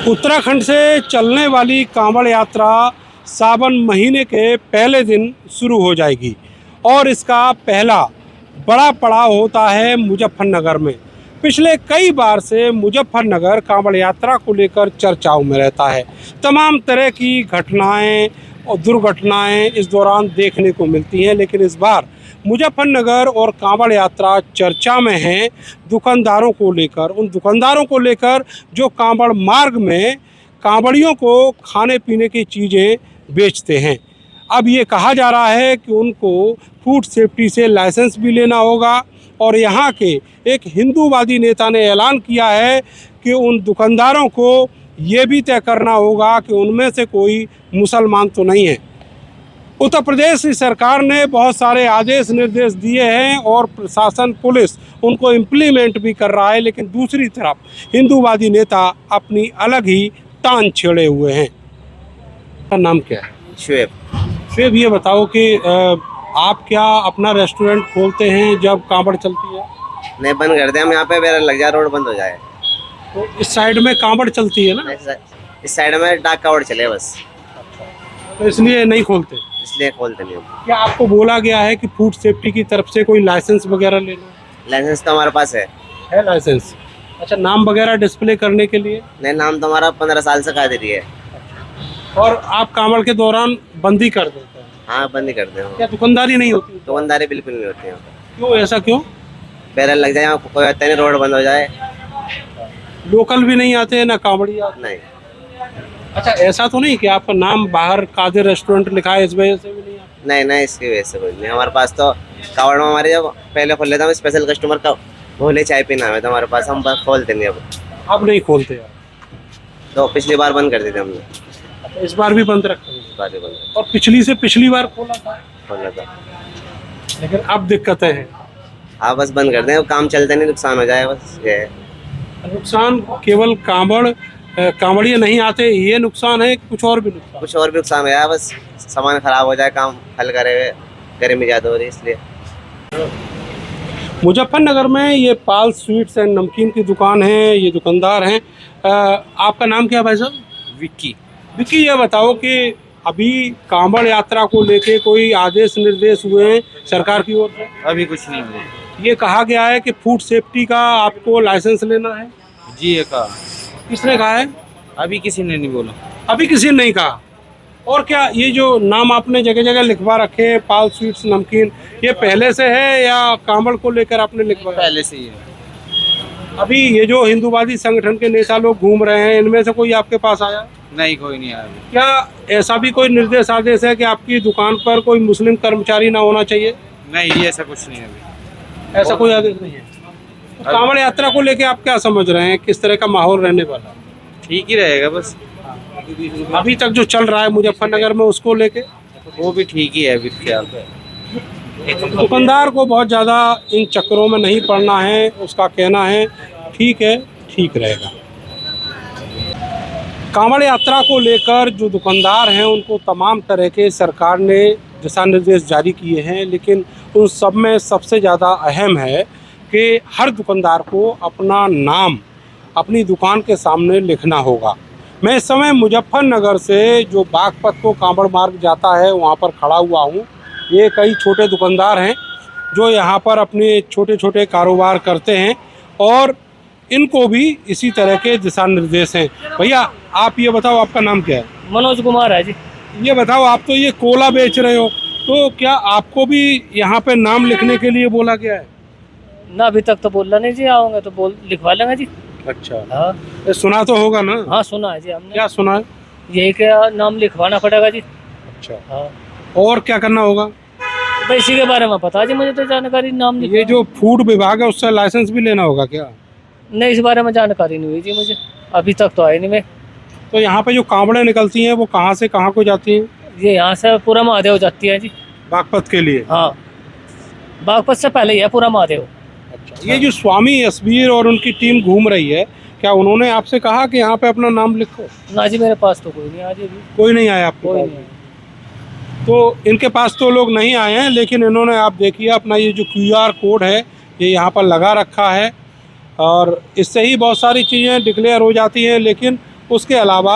उत्तराखंड से चलने वाली कांवड़ यात्रा सावन महीने के पहले दिन शुरू हो जाएगी और इसका पहला बड़ा पड़ाव होता है मुजफ्फरनगर में। पिछले कई बार से मुजफ्फरनगर कांवड़ यात्रा को लेकर चर्चाओं में रहता है। तमाम तरह की घटनाएं और दुर्घटनाएं इस दौरान देखने को मिलती हैं, लेकिन इस बार मुजफ्फरनगर और कांवड़ यात्रा चर्चा में है दुकानदारों को लेकर। उन दुकानदारों को लेकर जो कांवड़ मार्ग में कांवड़ियों को खाने पीने की चीज़ें बेचते हैं। अब ये कहा जा रहा है कि उनको फूड सेफ्टी से लाइसेंस भी लेना होगा और यहाँ के एक हिंदूवादी नेता ने ऐलान किया है कि उन दुकानदारों को ये भी तय करना होगा कि उनमें से कोई मुसलमान तो नहीं है। उत्तर प्रदेश की सरकार ने बहुत सारे आदेश निर्देश दिए हैं और प्रशासन पुलिस उनको इम्प्लीमेंट भी कर रहा है, लेकिन दूसरी तरफ हिंदूवादी नेता अपनी अलग ही तान छेड़े हुए हैं। आपका नाम क्या है? शुएब। शुएब, ये बताओ कि आप क्या अपना रेस्टोरेंट खोलते हैं जब कांवड़ चलती है? नहीं, बंद कर दे हम, यहाँ पे बेरा लग जाए, रोड बंद हो जाए। तो इस साइड में कांवड़ चलती है ना, इस साइड में डाक कावड़ चले बस, तो इसलिए नहीं खोलते। इसलिए खोलते नहीं हम। क्या आपको बोला गया है कि फूड सेफ्टी की तरफ से कोई लाइसेंस वगैरह लेना? लाइसेंस तो हमारे पास है लाइसेंस? अच्छा, नाम वगैरह डिस्प्ले करने के लिए? नहीं, नाम तो हमारा 15 साल से कायदे है। और आप कांवड़ के दौरान बंदी कर देते हैं? हाँ, बंद ही करते हैं। क्या दुकानदारी नहीं होती? दुकानदारी बिल्कुल नहीं होती है। क्यों, ऐसा क्यों? बेरा लग जाए, कोई आता नहीं, रोड बंद हो जाए। लोकल भी नहीं आते ना कांवड़ी आते? नहीं। अच्छा, ऐसा तो नहीं कि आपका नाम बाहर कादिर रेस्टोरेंट लिखा है इस वजह से भी नहीं आते? नहीं, इसकी वजह से कोई नहीं। हमारे पास तो कावड़ में हमारे जब पहले खोल लेते हम, स्पेशल कस्टमर का भोले चाय पीना है तो हमारे पास, हम खोलते नहीं। अब नहीं खोलते यार? तो पिछली बार बंद कर देते हमने। अच्छा, इस बार भी बंद रखा है? इस बार भी बंद और पिछली बार खोला था? खोला था, लेकिन अब दिक्कतें हैं। हाँ, बस बंद कर दें, काम चलते नहीं, नुकसान हो जाए, बस ये है। नुकसान केवल कांवड़िए नहीं आते ये नुकसान है, कुछ और भी नुकसान? कुछ और भी नुकसान हो जाए, बस सामान खराब हो जाए, काम हल करे हुए, गर्मी ज़्यादा हो रही है इसलिए। मुजफ्फरनगर में ये पाल स्वीट्स एंड नमकीन की दुकान है, ये दुकानदार हैं। आपका नाम क्या है भाई साहब? विक्की। विक्की, ये बताओ कि अभी कांवड़ यात्रा को लेके कोई आदेश निर्देश हुए हैं सरकार की ओर से? अभी कुछ नहीं हुआ। ये कहा गया है कि फूड सेफ्टी का आपको लाइसेंस लेना है। जी, ये कहा। किसने कहा है? अभी किसी ने नहीं बोला। अभी किसी ने नहीं कहा। और क्या ये जो नाम आपने जगह जगह लिखवा रखे हैं पाल स्वीट्स नमकीन, ये पहले से है या कांवड़ को लेकर आपने लिखवाया? पहले से ही है। अभी ये जो हिंदूवादी संगठन के नेता लोग घूम रहे हैं, इनमें से कोई आपके पास आया? नहीं, कोई नहीं आया अभी। क्या ऐसा भी कोई निर्देश आदेश है कि आपकी दुकान पर कोई मुस्लिम कर्मचारी ना होना चाहिए? नहीं, ऐसा कुछ नहीं है अभी। ऐसा कोई आदेश नहीं है। तो कांवड़ यात्रा को लेके आप क्या समझ रहे हैं, किस तरह का माहौल रहने वाला? ठीक ही रहेगा बस। अभी तक जो चल रहा है मुजफ्फरनगर में उसको लेके? वो भी ठीक ही है अभी ख्याल। दुकानदार को बहुत ज़्यादा इन चक्करों में नहीं पड़ना है, उसका कहना है ठीक है, ठीक रहेगा। कांवड़ यात्रा को लेकर जो दुकानदार हैं उनको तमाम तरह के सरकार ने दिशा निर्देश जारी किए हैं, लेकिन उन सब में सबसे ज़्यादा अहम है कि हर दुकानदार को अपना नाम अपनी दुकान के सामने लिखना होगा। मैं इस समय मुजफ्फरनगर से जो बागपत को कांवड़ मार्ग जाता है वहाँ पर खड़ा हुआ हूँ। ये कई छोटे दुकानदार हैं जो यहाँ पर अपने छोटे छोटे कारोबार करते हैं और इनको भी इसी तरह के दिशा निर्देश हैं। भैया, आप ये बताओ, आपका नाम क्या है? मनोज कुमार है जी। ये बताओ, आप तो ये कोला बेच रहे हो, तो क्या आपको भी यहाँ पे नाम लिखने के लिए बोला गया है? ना, अभी तक तो बोला नहीं जी, आओगे तो बोल लिखवा लेंगे जी। अच्छा, हाँ। ये सुना तो होगा ना? हाँ, सुना है जी हमने। क्या सुना है? यही क्या नाम लिखवाना पड़ेगा जी। अच्छा, हाँ। और क्या करना होगा? भाई इसी के बारे में पता जी, मुझे तो जानकारी नाम ये जो फूड विभाग है उससे लाइसेंस भी लेना होगा क्या? नहीं, इस बारे में जानकारी नहीं हुई जी मुझे, अभी तक तो आए नहीं मैं। तो यहाँ पे जो कांवड़ें निकलती हैं वो कहाँ से कहाँ को जाती हैं? ये यहाँ से पूरा महादेव जाती है जी। बागपत के लिए? हाँ, बागपत से पहले ही है पूरा महादेव। अच्छा, ये जो स्वामी यशवीर और उनकी टीम घूम रही है, क्या उन्होंने आपसे कहा कि यहाँ पे अपना नाम लिखो? ना जी, मेरे पास तो कोई नहीं आज अभी। कोई नहीं आया आपके कोई पास? नहीं। तो इनके पास तो लोग नहीं आए हैं, लेकिन इन्होंने, आप देखिए, अपना ये जो QR कोड है ये यहाँ पर लगा रखा है और इससे ही बहुत सारी चीज़ें डिक्लेयर हो जाती हैं। लेकिन उसके अलावा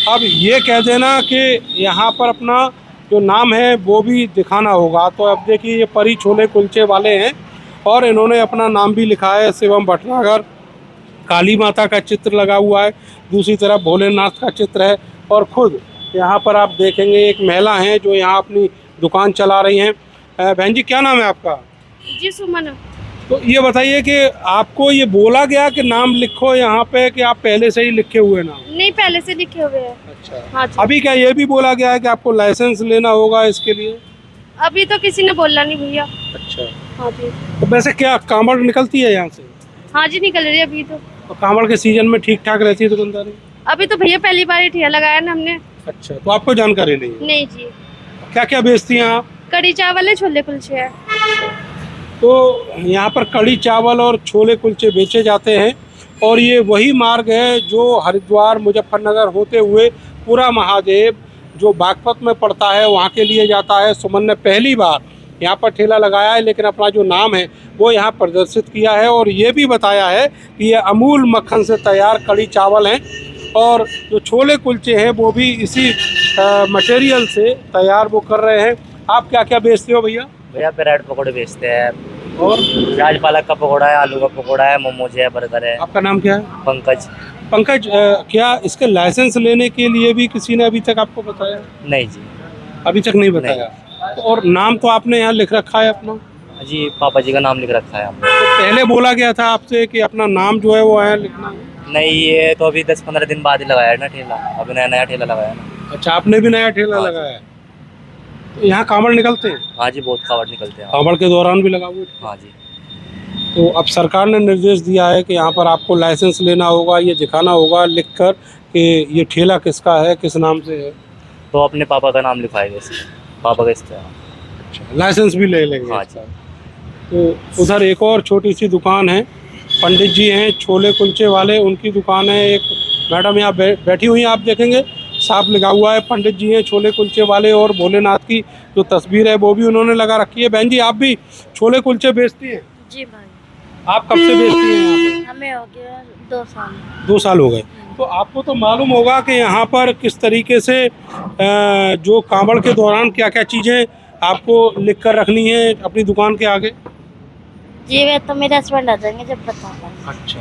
अब ये कह देना कि यहाँ पर अपना जो नाम है वो भी दिखाना होगा। तो अब देखिए ये परी छोले कुलचे वाले हैं और इन्होंने अपना नाम भी लिखा है शिवम भटनागर। काली माता का चित्र लगा हुआ है, दूसरी तरफ भोलेनाथ का चित्र है और खुद यहाँ पर आप देखेंगे एक महिला हैं जो यहाँ अपनी दुकान चला रही हैं। बहन जी क्या नाम है आपका? जी सुमन। तो ये बताइए कि आपको ये बोला गया कि नाम लिखो यहाँ पे कि आप पहले से ही लिखे हुए नाम? नहीं, पहले से लिखे हुए हैं। अच्छा। हाँ जी। अभी क्या ये भी बोला गया है कि आपको लाइसेंस लेना होगा इसके लिए? अभी तो किसी ने बोला नहीं भैया। अच्छा। हाँ जी। तो वैसे क्या कांवड़ निकलती है यहाँ से? हाँ जी निकल रही है अभी तो। कांवड़ के सीजन में ठीक ठाक रहती है दुकानदारी? अभी तो भैया पहली बार ठेला लगाया ना हमने। अच्छा, तो आपको जानकारी नहीं है? नहीं जी। क्या क्या बेचती हैं आप? कड़ी चावल है, छोले कुलचे है। तो यहाँ पर कड़ी चावल और छोले कुलचे बेचे जाते हैं और ये वही मार्ग है जो हरिद्वार मुजफ्फरनगर होते हुए पूरा महादेव जो बागपत में पड़ता है वहाँ के लिए जाता है। सुमन ने पहली बार यहाँ पर ठेला लगाया है लेकिन अपना जो नाम है वो यहाँ प्रदर्शित किया है और ये भी बताया है कि ये अमूल मक्खन से तैयार कड़ी चावल हैं और जो छोले कुलचे हैं वो भी इसी मटेरियल से तैयार वो कर रहे हैं। आप क्या क्या बेचते हो भैया? भैया ब्रेड पकौड़े बेचते हैं और प्याज पालक का पकौड़ा है, आलू का पकौड़ा है, मोमोज है, बर्गर है। आपका नाम क्या है? पंकज। पंकज, क्या इसके लाइसेंस लेने के लिए भी किसी ने अभी तक आपको बताया? नहीं जी। अभी तक नहीं बताया। तो और नाम तो आपने यहाँ लिख रखा है अपना? जी पापा जी का नाम लिख रखा है हमने। तो पहले बोला गया था आपसे कि अपना नाम जो है वो है लिखना है? नहीं, ये तो अभी 10-15 दिन बाद ही लगाया है ना ठेला। अभी नया नया ठेला लगाया ना। अच्छा, आपने भी नया ठेला हाँ। लगाया है? तो यहाँ कांवड़ निकलते हैं? हाँ जी, बहुत कावड़ निकलते हैं। कांवड़ के दौरान भी लगा हुआ है? हाँ जी। तो अब सरकार ने निर्देश दिया है कि यहाँ पर आपको लाइसेंस लेना होगा, ये दिखाना होगा लिखकर कि ये ठेला किसका है, किस नाम से है। तो अपने पापा का नाम लिखवाएगा इसमें, पापा का इस्तेमाल। अच्छा, लाइसेंस भी ले लेंगे? हाँ इसका। तो उधर एक और छोटी सी दुकान है, पंडित जी हैं छोले कुलचे वाले, उनकी दुकान है। एक मैडम यहाँ बैठी हुई हैं, आप देखेंगे साफ लिखा हुआ है पंडित जी हैं छोले कुलचे वाले और भोलेनाथ की जो तस्वीर है वो भी उन्होंने लगा रखी है। बहन जी आप भी छोले कुलचे बेचती हैं? जी भाई। आप कब से बेचती हैं यहाँ पे? हमें हो गया 2 साल। 2 साल हो गए। तो आपको तो मालूम होगा कि यहाँ पर किस तरीके से जो कांवड़ के दौरान क्या क्या चीज़ें आपको लिख कर रखनी है अपनी दुकान के आगे? जी वे तो मेरे हस्बैंड आ जाएंगे जब बता पाएंगे। अच्छा,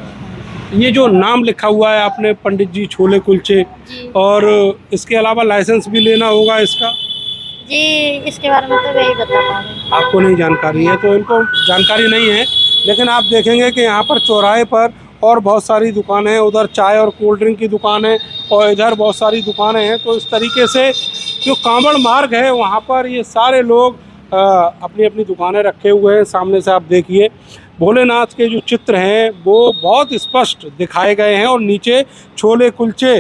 ये जो नाम लिखा हुआ है आपने पंडित जी छोले कुलचे, जी। और इसके अलावा लाइसेंस भी लेना होगा इसका? जी इसके बारे में तो वही बता पा रहे हैं। आपको नहीं जानकारी है, तो इनको जानकारी नहीं है। लेकिन आप देखेंगे कि यहाँ पर चौराहे पर और बहुत सारी दुकानें हैं, उधर चाय और कोल्ड ड्रिंक की दुकान है और इधर बहुत सारी दुकानें हैं। तो इस तरीके से जो कांवड़ मार्ग है वहाँ पर ये सारे लोग अपनी अपनी दुकानें रखे हुए हैं। सामने से आप देखिए भोलेनाथ के जो चित्र हैं वो बहुत स्पष्ट दिखाए गए हैं और नीचे छोले कुलचे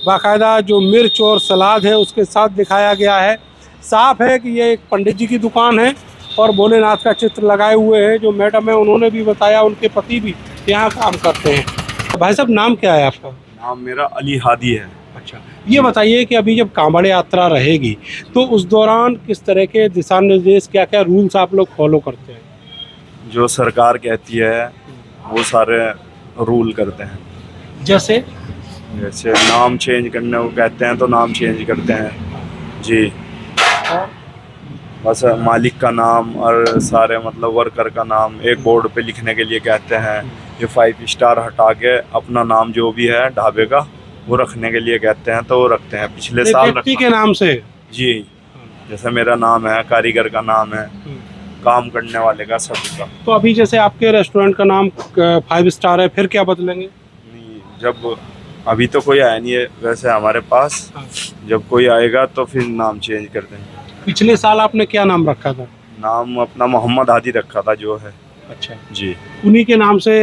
बाकायदा जो मिर्च और सलाद है उसके साथ दिखाया गया है। साफ है कि ये एक पंडित जी की दुकान है और भोलेनाथ का चित्र लगाए हुए हैं। जो मैडम है उन्होंने भी बताया उनके पति भी यहाँ काम करते हैं। भाई साहब नाम क्या है आपका? नाम मेरा अली हादी है। अच्छा, ये बताइए कि अभी जब कांवड़ यात्रा रहेगी तो उस दौरान किस तरह के दिशा निर्देश, क्या क्या रूल्स आप लोग फॉलो करते हैं? जो सरकार कहती है वो सारे रूल करते हैं। जैसे जैसे नाम चेंज करने को कहते हैं तो नाम चेंज करते हैं जी। बस मालिक का नाम और सारे मतलब वर्कर का नाम एक बोर्ड पे लिखने के लिए कहते हैं। ये 5 स्टार हटा के अपना नाम जो भी है ढाबे का वो रखने के लिए कहते हैं तो वो रखते हैं। पिछले साल व्यक्ति के नाम से जी, जैसे मेरा नाम है, कारीगर का नाम है, काम करने वाले का, सबका। तो अभी जैसे आपके रेस्टोरेंट का नाम 5 स्टार है, फिर क्या बदलेंगे? नहीं, जब अभी तो कोई आया नहीं है वैसे हमारे पास, जब कोई आएगा तो फिर नाम चेंज कर देंगे। पिछले साल आपने क्या नाम रखा था? नाम अपना मोहम्मद हादी रखा था जो है। अच्छा जी उन्हीं के नाम से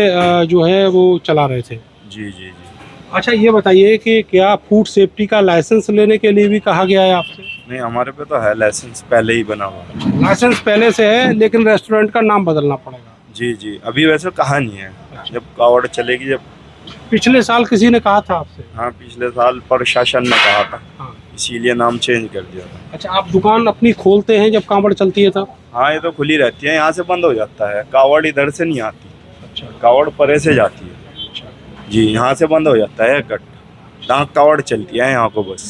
जो है वो चला रहे थे? जी जी जी। अच्छा, ये बताइए कि क्या फूड सेफ्टी का लाइसेंस लेने के लिए भी कहा गया है आपसे? नहीं, हमारे पे तो है लाइसेंस पहले ही बना हुआ है। लाइसेंस पहले से है लेकिन रेस्टोरेंट का नाम बदलना पड़ेगा? जी जी, अभी वैसे कहा नहीं है। जब कावड़ चलेगी जब। पिछले साल किसी ने कहा था आपसे? हाँ, पिछले साल प्रशासन ने कहा था, हाँ। इसीलिए नाम चेंज कर दिया था। अच्छा, आप दुकान अपनी खोलते हैं जब कांवड़ चलती है तब? हाँ, ये तो खुली रहती है, यहाँ से बंद हो जाता है। कावड़ इधर से नहीं आती। अच्छा। कावड़ परे से जाती है जी, यहाँ से बंद हो जाता है कट। यहाँ कावड़ चलती है यहाँ को बस।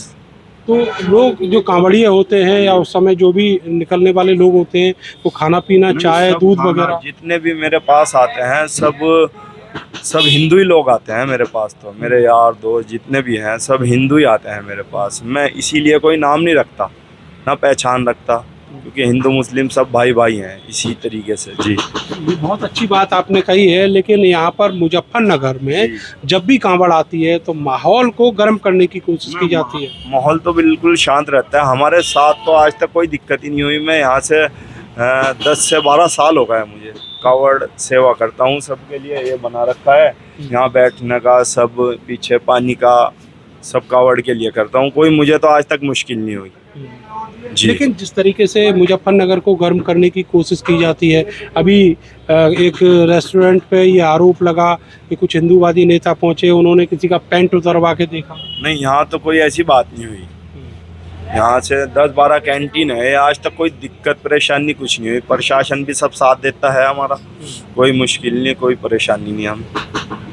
तो लोग जो कांवड़िए होते हैं या उस समय जो भी निकलने वाले लोग होते हैं वो खाना पीना चाय सब दूध खाना, वगैरह जितने भी मेरे पास आते हैं सब हिंदू ही लोग आते हैं मेरे पास। तो मेरे यार दोस्त जितने भी हैं सब हिंदू ही आते हैं मेरे पास। मैं इसीलिए कोई नाम नहीं रखता ना पहचान रखता, क्योंकि हिंदू मुस्लिम सब भाई भाई हैं इसी तरीके से। जी ये बहुत अच्छी बात आपने कही है, लेकिन यहाँ पर मुजफ्फरनगर में जब भी कांवड़ आती है तो माहौल को गर्म करने की कोशिश की जाती है। माहौल तो बिल्कुल शांत रहता है हमारे साथ। तो आज तक कोई दिक्कत ही नहीं हुई। मैं यहाँ से 10 से 12 साल हो गए मुझे कावड़ सेवा करता हूँ। सबके लिए ये बना रखा है यहाँ बैठने का, सब पीछे पानी का, सब कावड़ के लिए करता हूँ। कोई मुझे तो आज तक मुश्किल नहीं हुई जी। लेकिन जिस तरीके से मुजफ्फरनगर को गर्म करने की कोशिश की जाती है, अभी एक रेस्टोरेंट पे ये आरोप लगा कि कुछ हिंदूवादी नेता पहुंचे, उन्होंने किसी का पैंट उतरवा के देखा। नहीं, यहाँ तो कोई ऐसी बात नहीं हुई। यहाँ से 10-12 कैंटीन है, आज तक कोई दिक्कत परेशानी कुछ नहीं हुई। प्रशासन भी सब साथ देता है हमारा, कोई मुश्किल नहीं, कोई परेशानी नहीं। हम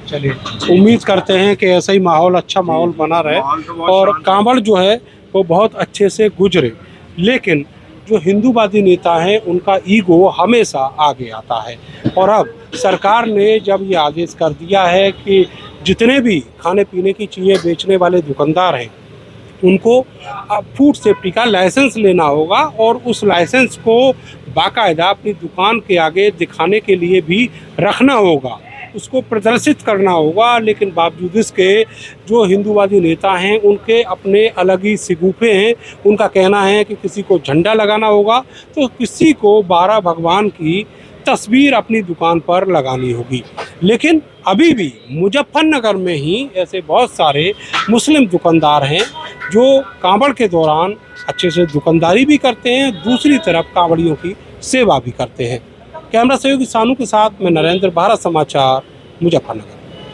चलिए उम्मीद करते हैं कि ऐसा ही माहौल, अच्छा माहौल बना रहे माहौल तो बहुत और शांत है। कांवड़ जो है वो बहुत अच्छे से गुजरे। लेकिन जो हिंदूवादी नेता हैं उनका ईगो हमेशा आगे आता है। और अब सरकार ने जब ये आदेश कर दिया है कि जितने भी खाने पीने की चीज़ें बेचने वाले दुकानदार हैं उनको अब फूड सेफ्टी का लाइसेंस लेना होगा और उस लाइसेंस को बाकायदा अपनी दुकान के आगे दिखाने के लिए भी रखना होगा, उसको प्रदर्शित करना होगा। लेकिन बावजूद इसके जो हिंदूवादी नेता हैं उनके अपने अलग ही सिगुफे हैं। उनका कहना है कि किसी को झंडा लगाना होगा तो किसी को 12 भगवान की तस्वीर अपनी दुकान पर लगानी होगी। लेकिन अभी भी मुजफ्फरनगर में ही ऐसे बहुत सारे मुस्लिम दुकानदार हैं जो कांवड़ के दौरान अच्छे से दुकानदारी भी करते हैं, दूसरी तरफ कांवड़ियों की सेवा भी करते हैं। कैमरा सहयोगी सानू के साथ मैं नरेंद्र, भारत समाचार, मुजफ्फरनगर।